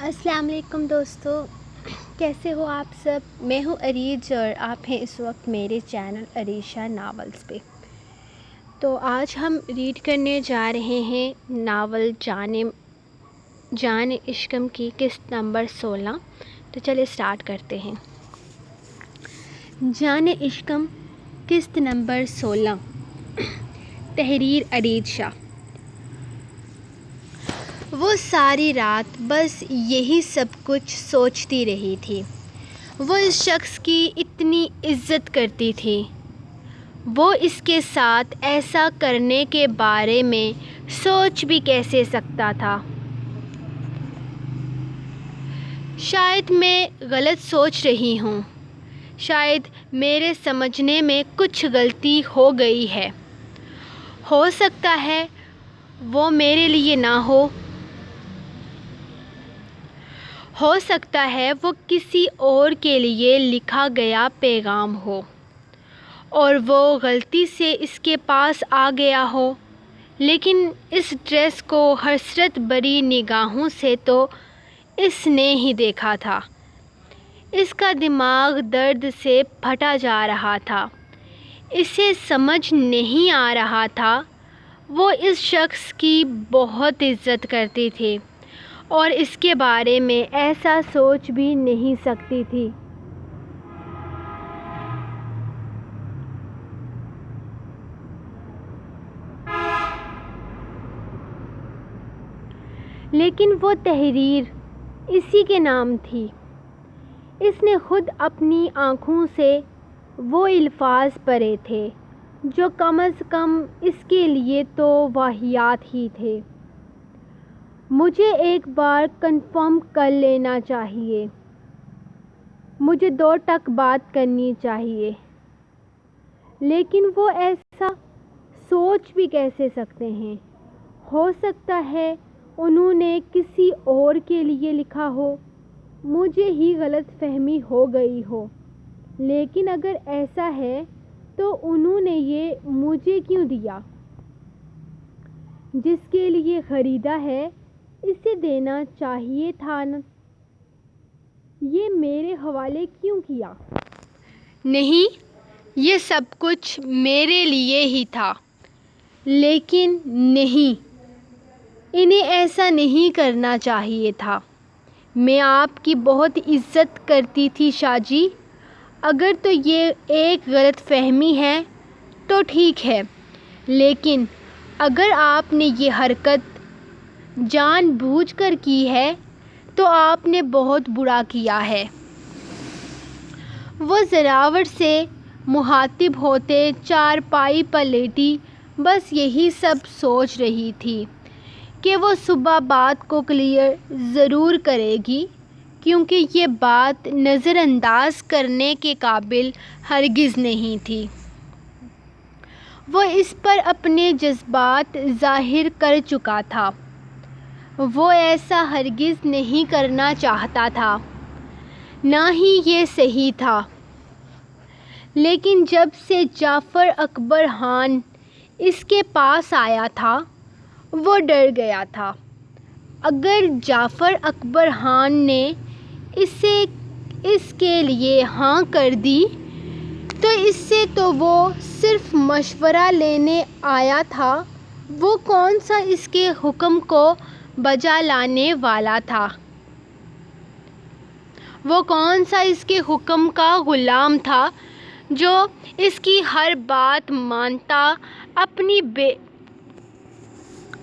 السلام علیکم دوستو، کیسے ہو آپ سب؟ میں ہوں عریج اور آپ ہیں اس وقت میرے چینل عریشہ ناولز پہ۔ تو آج ہم ریڈ کرنے جا رہے ہیں ناول جان عشقم کی قسط نمبر 16۔ تو چلے اسٹارٹ کرتے ہیں۔ جان عشقم قسط نمبر 16، تحریر عریج شاہ۔ وہ ساری رات بس یہی سب کچھ سوچتی رہی تھی۔ وہ اس شخص کی اتنی عزت کرتی تھی، وہ اس کے ساتھ ایسا کرنے کے بارے میں سوچ بھی کیسے سکتا تھا؟ شاید میں غلط سوچ رہی ہوں، شاید میرے سمجھنے میں کچھ غلطی ہو گئی ہے۔ ہو سکتا ہے وہ میرے لیے نہ ہو سکتا ہے وہ کسی اور کے لیے لکھا گیا پیغام ہو اور وہ غلطی سے اس کے پاس آ گیا ہو، لیکن اس ڈریس کو حسرت بھری نگاہوں سے تو اس نے ہی دیکھا تھا۔ اس کا دماغ درد سے پھٹا جا رہا تھا۔ اسے سمجھ نہیں آ رہا تھا وہ اس شخص کی بہت عزت کرتی تھی اور اس کے بارے میں ایسا سوچ بھی نہیں سکتی تھی۔ لیکن وہ تحریر اسی کے نام تھی۔ اس نے خود اپنی آنکھوں سے وہ الفاظ پڑھے تھے جو کم از کم اس کے لیے تو واہیات ہی تھے۔ مجھے ایک بار کنفرم کر لینا چاہیے، مجھے 2 ٹک بات کرنی چاہیے۔ لیکن وہ ایسا سوچ بھی کیسے سکتے ہیں؟ ہو سکتا ہے انہوں نے کسی اور کے لیے لکھا ہو، مجھے ہی غلط فہمی ہو گئی ہو۔ لیکن اگر ایسا ہے تو انہوں نے یہ مجھے کیوں دیا؟ جس کے لیے خریدا ہے اسے دینا چاہیے تھا نا، یہ میرے حوالے کیوں کیا؟ نہیں، یہ سب کچھ میرے لیے ہی تھا۔ لیکن نہیں، انہیں ایسا نہیں کرنا چاہیے تھا۔ میں آپ کی بہت عزت کرتی تھی شاہ جی، اگر تو یہ ایک غلط فہمی ہے تو ٹھیک ہے، لیکن اگر آپ نے یہ حرکت جان بوجھ کر کی ہے تو آپ نے بہت برا کیا ہے۔ وہ زراور سے مخاطب ہوتے چارپائی پر لیٹی بس یہی سب سوچ رہی تھی کہ وہ صبح بات کو کلیئر ضرور کرے گی، کیونکہ یہ بات نظر انداز کرنے کے قابل ہرگز نہیں تھی۔ وہ اس پر اپنے جذبات ظاہر کر چکا تھا۔ وہ ایسا ہرگز نہیں کرنا چاہتا تھا، نہ ہی یہ صحیح تھا۔ لیکن جب سے جعفر اکبر خان اس کے پاس آیا تھا وہ ڈر گیا تھا۔ اگر جعفر اکبر خان نے اسے اس کے لیے ہاں کر دی تو اس سے تو وہ صرف مشورہ لینے آیا تھا، وہ کون سا اس کے حکم کو بجا لانے والا تھا؟ وہ کون سا اس کے حکم کا غلام تھا جو اس کی ہر بات مانتا،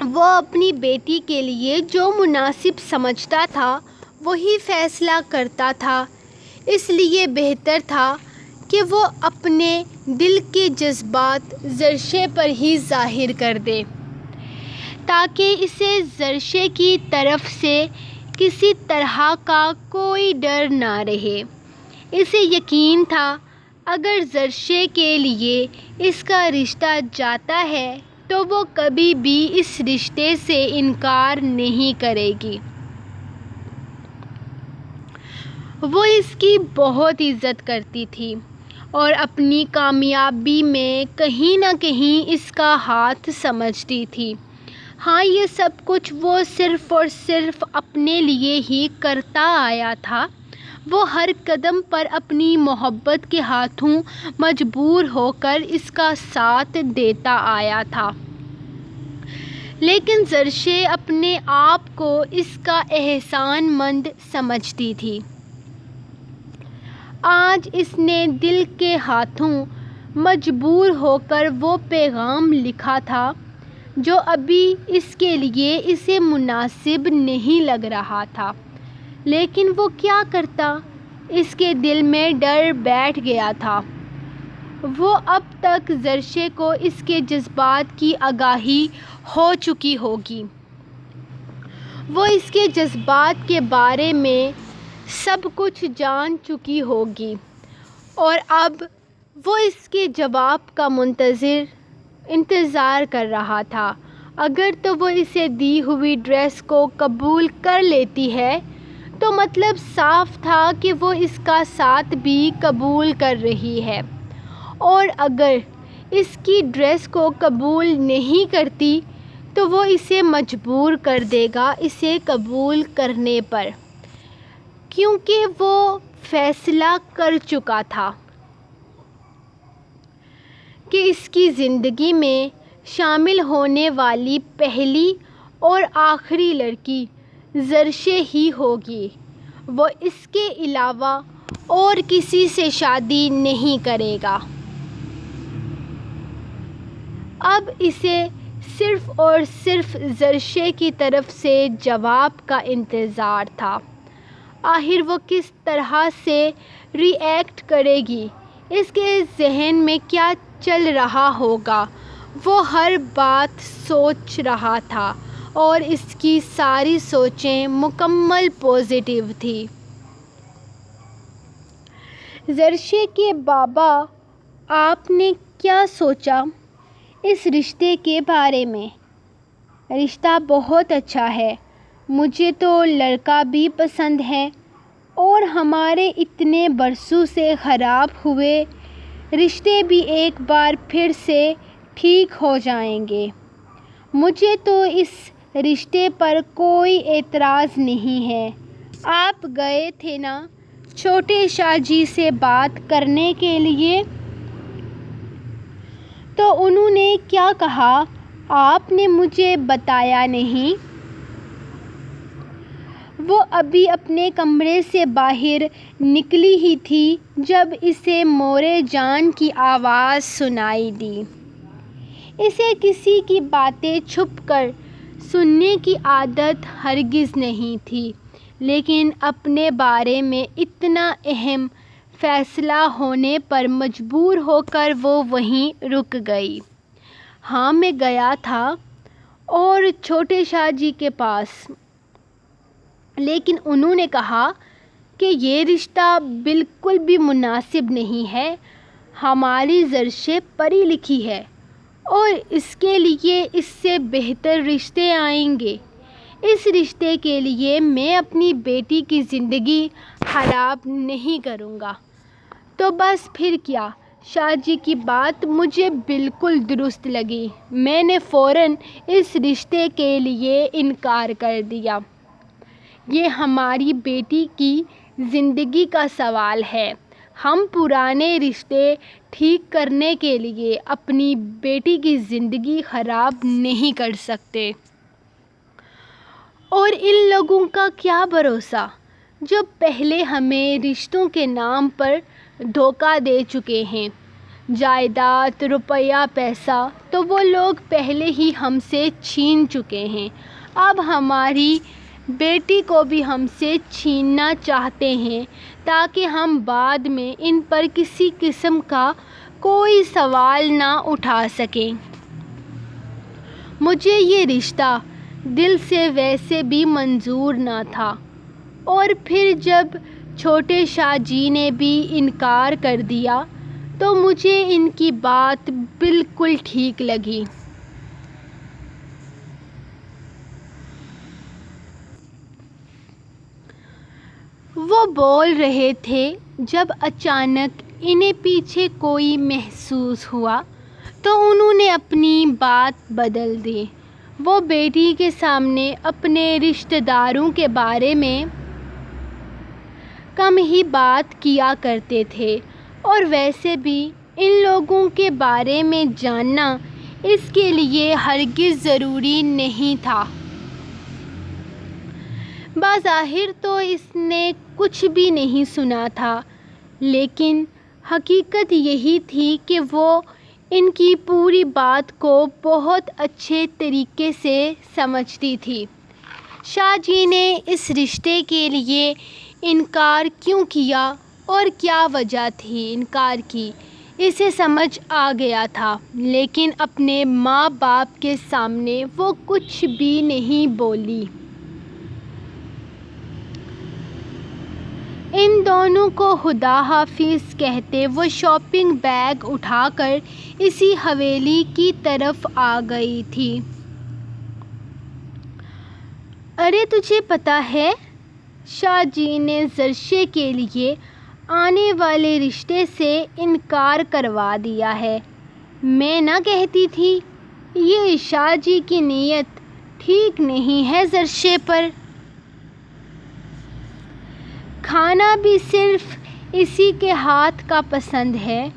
وہ اپنی بیٹی کے لیے جو مناسب سمجھتا تھا وہی فیصلہ کرتا تھا۔ اس لیے بہتر تھا کہ وہ اپنے دل کے جذبات زرشے پر ہی ظاہر کر دے، تاکہ اسے زرشے کی طرف سے کسی طرح کا کوئی ڈر نہ رہے۔ اسے یقین تھا اگر زرشے کے لیے اس کا رشتہ جاتا ہے تو وہ کبھی بھی اس رشتے سے انکار نہیں کرے گی۔ وہ اس کی بہت عزت کرتی تھی اور اپنی کامیابی میں کہیں نہ کہیں اس کا ہاتھ سمجھتی تھی۔ ہاں، یہ سب کچھ وہ صرف اور صرف اپنے لیے ہی کرتا آیا تھا۔ وہ ہر قدم پر اپنی محبت کے ہاتھوں مجبور ہو کر اس کا ساتھ دیتا آیا تھا، لیکن زرشے اپنے آپ کو اس کا احسان مند سمجھتی تھی۔ آج اس نے دل کے ہاتھوں مجبور ہو کر وہ پیغام لکھا تھا جو ابھی اس کے لیے اسے مناسب نہیں لگ رہا تھا، لیکن وہ کیا کرتا؟ اس کے دل میں ڈر بیٹھ گیا تھا۔ وہ اب تک زرشے کو اس کے جذبات کی آگاہی ہو چکی ہوگی، وہ اس کے جذبات کے بارے میں سب کچھ جان چکی ہوگی، اور اب وہ اس کے جواب کا انتظار کر رہا تھا۔ اگر تو وہ اسے دی ہوئی ڈریس کو قبول کر لیتی ہے تو مطلب صاف تھا کہ وہ اس کا ساتھ بھی قبول کر رہی ہے، اور اگر اس کی ڈریس کو قبول نہیں کرتی تو وہ اسے مجبور کر دے گا اسے قبول کرنے پر، کیونکہ وہ فیصلہ کر چکا تھا کہ اس کی زندگی میں شامل ہونے والی پہلی اور آخری لڑکی زرشے ہی ہوگی۔ وہ اس کے علاوہ اور کسی سے شادی نہیں کرے گا۔ اب اسے صرف اور صرف زرشے کی طرف سے جواب کا انتظار تھا۔ آخر وہ کس طرح سے ری ایکٹ کرے گی؟ اس کے ذہن میں کیا چل رہا ہوگا؟ وہ ہر بات سوچ رہا تھا اور اس کی ساری سوچیں مکمل پازیٹیو تھیں۔ زرشے کے بابا، آپ نے کیا سوچا اس رشتے کے بارے میں؟ رشتہ بہت اچھا ہے، مجھے تو لڑکا بھی پسند ہے، اور ہمارے اتنے برسوں سے خراب ہوئے رشتے بھی ایک بار پھر سے ٹھیک ہو جائیں گے۔ مجھے تو اس رشتے پر کوئی اعتراض نہیں ہے۔ آپ گئے تھے نا چھوٹے شاہ جی سے بات کرنے کے لیے؟ تو انہوں نے کیا کہا؟ آپ نے مجھے بتایا نہیں۔ وہ ابھی اپنے کمرے سے باہر نکلی ہی تھی جب اسے مورے جان کی آواز سنائی دی۔ اسے کسی کی باتیں چھپ کر سننے کی عادت ہرگز نہیں تھی، لیکن اپنے بارے میں اتنا اہم فیصلہ ہونے پر مجبور ہو کر وہ وہیں رک گئی۔ ہاں، میں گیا تھا اور چھوٹے شاہ جی کے پاس، لیکن انہوں نے کہا کہ یہ رشتہ بالکل بھی مناسب نہیں ہے۔ ہماری زرشے پڑھی لکھی ہے اور اس کے لیے اس سے بہتر رشتے آئیں گے۔ اس رشتے کے لیے میں اپنی بیٹی کی زندگی خراب نہیں کروں گا۔ تو بس پھر کیا؟ شاہ جی کی بات مجھے بالکل درست لگی۔ میں نے فوراً اس رشتے کے لیے انکار کر دیا۔ یہ ہماری بیٹی کی زندگی کا سوال ہے۔ ہم پرانے رشتے ٹھیک کرنے کے لیے اپنی بیٹی کی زندگی خراب نہیں کر سکتے۔ اور ان لوگوں کا کیا بھروسہ جو پہلے ہمیں رشتوں کے نام پر دھوکہ دے چکے ہیں؟ جائیداد، روپیہ، پیسہ تو وہ لوگ پہلے ہی ہم سے چھین چکے ہیں، اب ہماری بیٹی کو بھی ہم سے چھیننا چاہتے ہیں تاکہ ہم بعد میں ان پر کسی قسم کا کوئی سوال نہ اٹھا سکیں۔ مجھے یہ رشتہ دل سے ویسے بھی منظور نہ تھا، اور پھر جب چھوٹے شاہ جی نے بھی انکار کر دیا تو مجھے ان کی بات بالکل ٹھیک لگی۔ وہ بول رہے تھے جب اچانک انہیں پیچھے کوئی محسوس ہوا تو انہوں نے اپنی بات بدل دی۔ وہ بیٹی کے سامنے اپنے رشتہ داروں کے بارے میں کم ہی بات کیا کرتے تھے، اور ویسے بھی ان لوگوں کے بارے میں جاننا اس کے لیے ہرگز ضروری نہیں تھا۔ بظاہر تو اس نے کچھ بھی نہیں سنا تھا، لیکن حقیقت یہی تھی کہ وہ ان کی پوری بات کو بہت اچھے طریقے سے سمجھتی تھی۔ شاہ جی نے اس رشتے کے لیے انکار کیوں کیا اور کیا وجہ تھی انکار کی، اسے سمجھ آ گیا تھا، لیکن اپنے ماں باپ کے سامنے وہ کچھ بھی نہیں بولی۔ ان دونوں کو خدا حافظ کہتے وہ شاپنگ بیگ اٹھا کر اسی حویلی کی طرف آ گئی تھی۔ ارے تجھے پتہ ہے، شاہ جی نے زرشے کے لیے آنے والے رشتے سے انکار کروا دیا ہے۔ میں نہ کہتی تھی، یہ شاہ جی کی نیت ٹھیک نہیں ہے زرشے پر۔ کھانا بھی صرف اسی کے ہاتھ کا پسند ہے،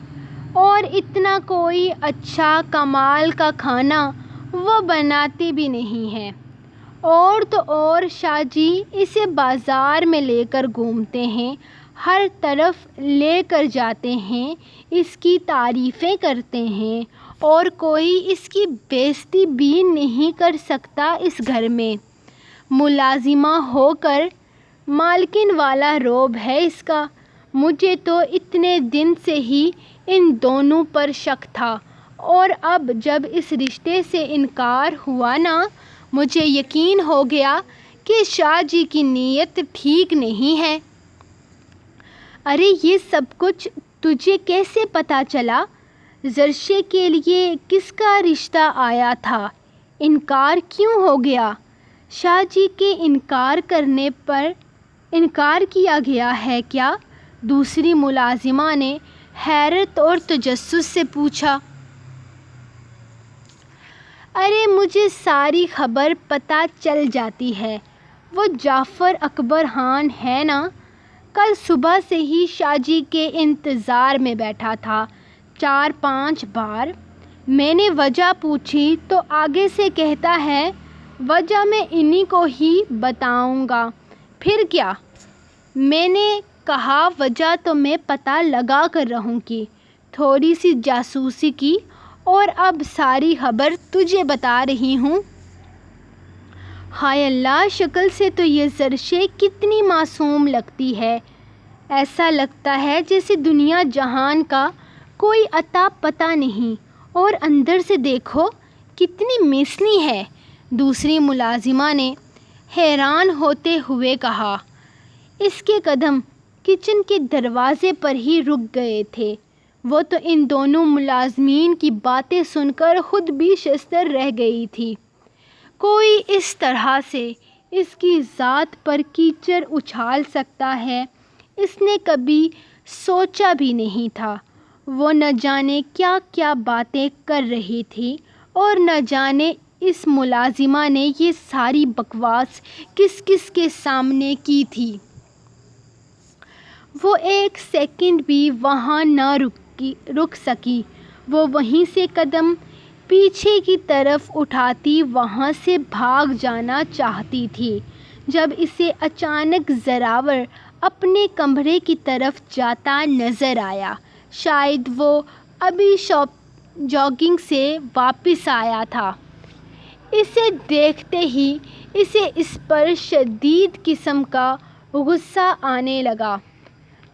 اور اتنا کوئی اچھا کمال کا کھانا وہ بناتی بھی نہیں ہے۔ اور تو اور شاہ جی اسے بازار میں لے کر گھومتے ہیں، ہر طرف لے کر جاتے ہیں، اس کی تعریفیں کرتے ہیں، اور کوئی اس کی بےعزتی بھی نہیں کر سکتا۔ اس گھر میں ملازمہ ہو کر مالکن والا روب ہے اس کا۔ مجھے تو اتنے دن سے ہی ان دونوں پر شک تھا، اور اب جب اس رشتے سے انکار ہوا نا، مجھے یقین ہو گیا کہ شاہ جی کی نیت ٹھیک نہیں ہے۔ ارے یہ سب کچھ تجھے کیسے پتہ چلا؟ زرشے کے لیے کس کا رشتہ آیا تھا؟ انکار کیوں ہو گیا؟ شاہ جی کے انکار کرنے پر انکار کیا گیا ہے کیا؟ دوسری ملازمہ نے حیرت اور تجسس سے پوچھا۔ ارے مجھے ساری خبر پتہ چل جاتی ہے۔ وہ جعفر اکبر خان ہے نا، کل صبح سے ہی شاہ جی کے انتظار میں بیٹھا تھا، 4-5 بار۔ میں نے وجہ پوچھی تو آگے سے کہتا ہے وجہ میں انہی کو ہی بتاؤں گا۔ پھر کیا؟ میں نے کہا وجہ تو میں پتہ لگا کر رہوں گی، تھوڑی سی جاسوسی کی، اور اب ساری خبر تجھے بتا رہی ہوں۔ ہائے اللہ، شکل سے تو یہ زرشے کتنی معصوم لگتی ہے، ایسا لگتا ہے جیسے دنیا جہان کا کوئی اتا پتہ نہیں، اور اندر سے دیکھو کتنی مثنی ہے، دوسری ملازمہ نے حیران ہوتے ہوئے کہا۔ اس کے قدم کچن کے دروازے پر ہی رک گئے تھے۔ وہ تو ان دونوں ملازمین کی باتیں سن کر خود بھی شستر رہ گئی تھی۔ کوئی اس طرح سے اس کی ذات پر کیچڑ اچھال سکتا ہے، اس نے کبھی سوچا بھی نہیں تھا۔ وہ نہ جانے کیا کیا باتیں کر رہی تھی، اور نہ جانے اس ملازمہ نے یہ ساری بکواس کس کس کے سامنے کی تھی۔ وہ ایک سیکنڈ بھی وہاں نہ رک سکی، وہ وہیں سے قدم پیچھے کی طرف اٹھاتی وہاں سے بھاگ جانا چاہتی تھی، جب اسے اچانک زراور اپنے کمرے کی طرف جاتا نظر آیا۔ شاید وہ ابھی جاگنگ سے واپس آیا تھا۔ اسے دیکھتے ہی اسے اس پر شدید قسم کا غصہ آنے لگا۔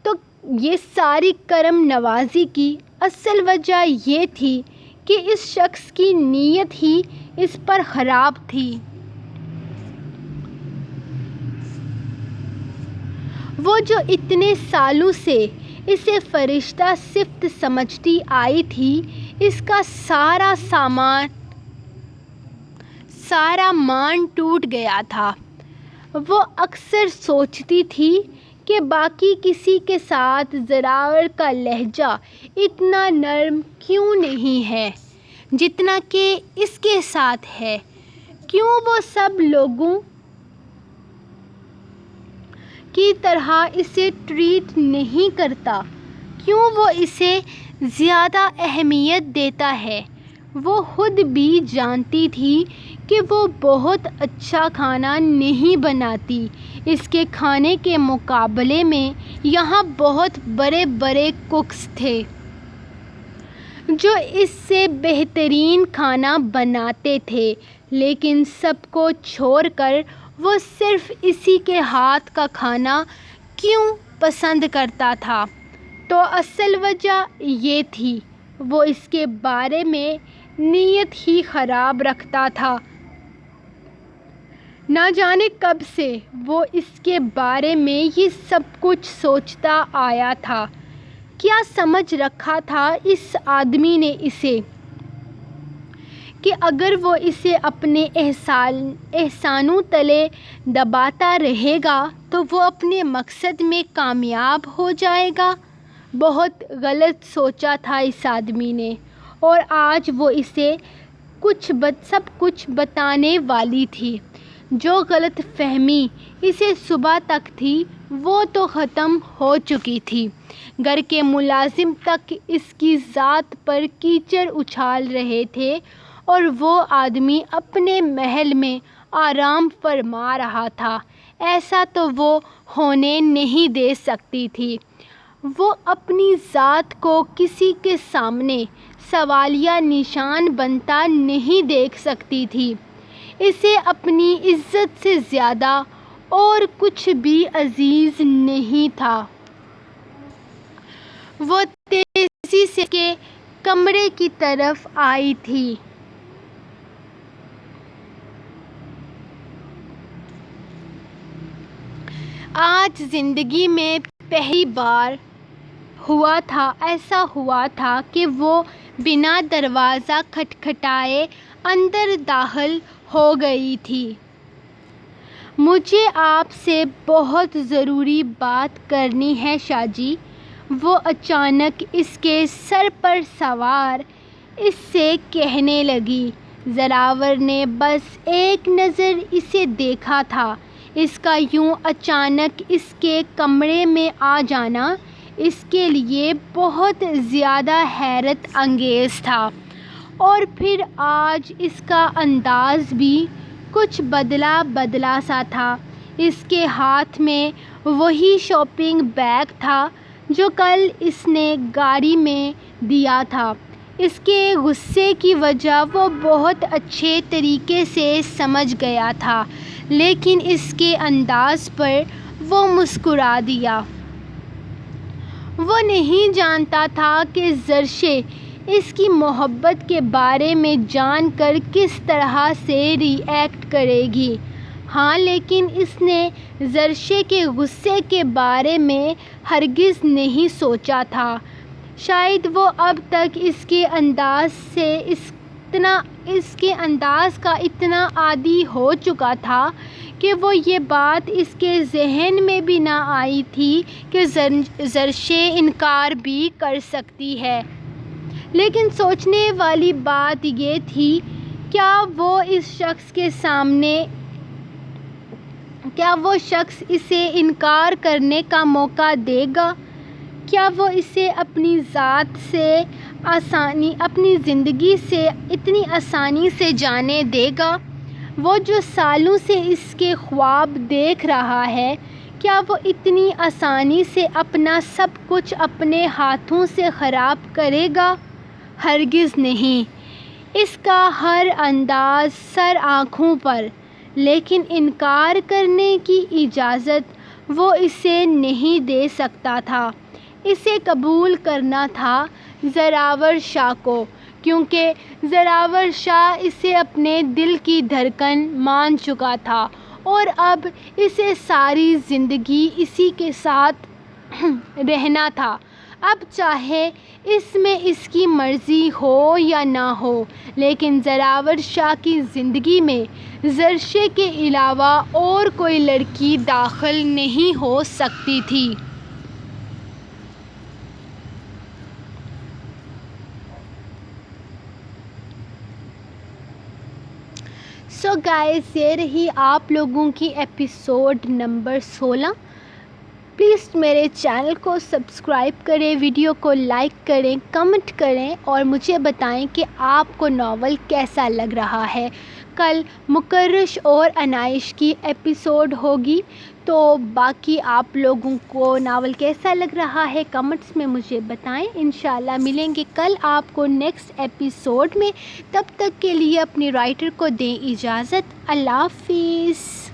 تو یہ ساری کرم نوازی کی اصل وجہ یہ تھی کہ اس شخص کی نیت ہی اس پر خراب تھی۔ وہ جو اتنے سالوں سے اسے فرشتہ صفت سمجھتی آئی تھی، اس کا سارا مان ٹوٹ گیا تھا۔ وہ اکثر سوچتی تھی کہ باقی کسی کے ساتھ زراور کا لہجہ اتنا نرم کیوں نہیں ہے جتنا کہ اس کے ساتھ ہے۔ کیوں وہ سب لوگوں کی طرح اسے ٹریٹ نہیں کرتا؟ کیوں وہ اسے زیادہ اہمیت دیتا ہے؟ وہ خود بھی جانتی تھی کہ وہ بہت اچھا کھانا نہیں بناتی۔ اس کے کھانے کے مقابلے میں یہاں بہت بڑے بڑے کوکس تھے جو اس سے بہترین کھانا بناتے تھے، لیکن سب کو چھوڑ کر وہ صرف اسی کے ہاتھ کا کھانا کیوں پسند کرتا تھا؟ تو اصل وجہ یہ تھی، وہ اس کے بارے میں نیت ہی خراب رکھتا تھا۔ نہ جانے کب سے وہ اس کے بارے میں یہ سب کچھ سوچتا آیا تھا۔ کیا سمجھ رکھا تھا اس آدمی نے اسے، کہ اگر وہ اسے اپنے احسانوں تلے دباتا رہے گا تو وہ اپنے مقصد میں کامیاب ہو جائے گا؟ بہت غلط سوچا تھا اس آدمی نے، اور آج وہ اسے سب کچھ بتانے والی تھی۔ جو غلط فہمی اسے صبح تک تھی وہ تو ختم ہو چکی تھی۔ گھر کے ملازم تک اس کی ذات پر کیچڑ اچھال رہے تھے اور وہ آدمی اپنے محل میں آرام فرما رہا تھا۔ ایسا تو وہ ہونے نہیں دے سکتی تھی۔ وہ اپنی ذات کو کسی کے سامنے سوالیہ نشان بنتا نہیں دیکھ سکتی تھی۔ اسے اپنی عزت سے زیادہ اور کچھ بھی عزیز نہیں تھا۔ وہ تیزی سے اس کے کمرے کی طرف آئی تھی۔ آج زندگی میں پہلی بار ایسا ہوا تھا کہ وہ بنا دروازہ کھٹکھٹائے اندر داخل ہو گئی تھی۔ مجھے آپ سے بہت ضروری بات کرنی ہے شاہ جی، وہ اچانک اس کے سر پر سوار اس سے کہنے لگی۔ زراور نے بس ایک نظر اسے دیکھا تھا۔ اس کا یوں اچانک اس کے کمرے میں آ جانا اس کے لیے بہت زیادہ حیرت انگیز تھا، اور پھر آج اس کا انداز بھی کچھ بدلا سا تھا۔ اس کے ہاتھ میں وہی شاپنگ بیگ تھا جو کل اس نے گاڑی میں دیا تھا۔ اس کے غصے کی وجہ وہ بہت اچھے طریقے سے سمجھ گیا تھا، لیکن اس کے انداز پر وہ مسکرا دیا۔ وہ نہیں جانتا تھا کہ زرشے اس کی محبت کے بارے میں جان کر کس طرح سے ری ایکٹ کرے گی۔ ہاں، لیکن اس نے زرشے کے غصے کے بارے میں ہرگز نہیں سوچا تھا۔ شاید وہ اب تک اس کے انداز کا اتنا عادی ہو چکا تھا کہ وہ یہ بات اس کے ذہن میں بھی نہ آئی تھی کہ زرشے انکار بھی کر سکتی ہے۔ لیکن سوچنے والی بات یہ تھی، کیا وہ شخص اسے انکار کرنے کا موقع دے گا؟ کیا وہ اسے اپنی زندگی سے اتنی آسانی سے جانے دے گا؟ وہ جو سالوں سے اس کے خواب دیکھ رہا ہے، کیا وہ اتنی آسانی سے اپنا سب کچھ اپنے ہاتھوں سے خراب کرے گا؟ ہرگز نہیں۔ اس کا ہر انداز سر آنکھوں پر، لیکن انکار کرنے کی اجازت وہ اسے نہیں دے سکتا تھا۔ اسے قبول کرنا تھا زراور شاہ کو، کیونکہ زراور شاہ اسے اپنے دل کی دھڑکن مان چکا تھا، اور اب اسے ساری زندگی اسی کے ساتھ رہنا تھا، اب چاہے اس میں اس کی مرضی ہو یا نہ ہو۔ لیکن زراور شاہ کی زندگی میں زرشے کے علاوہ اور کوئی لڑکی داخل نہیں ہو سکتی تھی۔ گائز، یہ رہی آپ لوگوں کی ایپیسوڈ نمبر 16۔ پلیز میرے چینل کو سبسکرائب کریں، ویڈیو کو لائک کریں، کمنٹ کریں اور مجھے بتائیں کہ آپ کو ناول کیسا لگ رہا ہے۔ کل مکرش اور انائش کی ایپیسوڈ ہوگی، تو باقی آپ لوگوں کو ناول کیسا لگ رہا ہے کمنٹس میں مجھے بتائیں۔ انشاءاللہ ملیں گے کل آپ کو نیکسٹ ایپیسوڈ میں۔ تب تک کے لیے اپنی رائٹر کو دیں اجازت۔ اللہ حافظ۔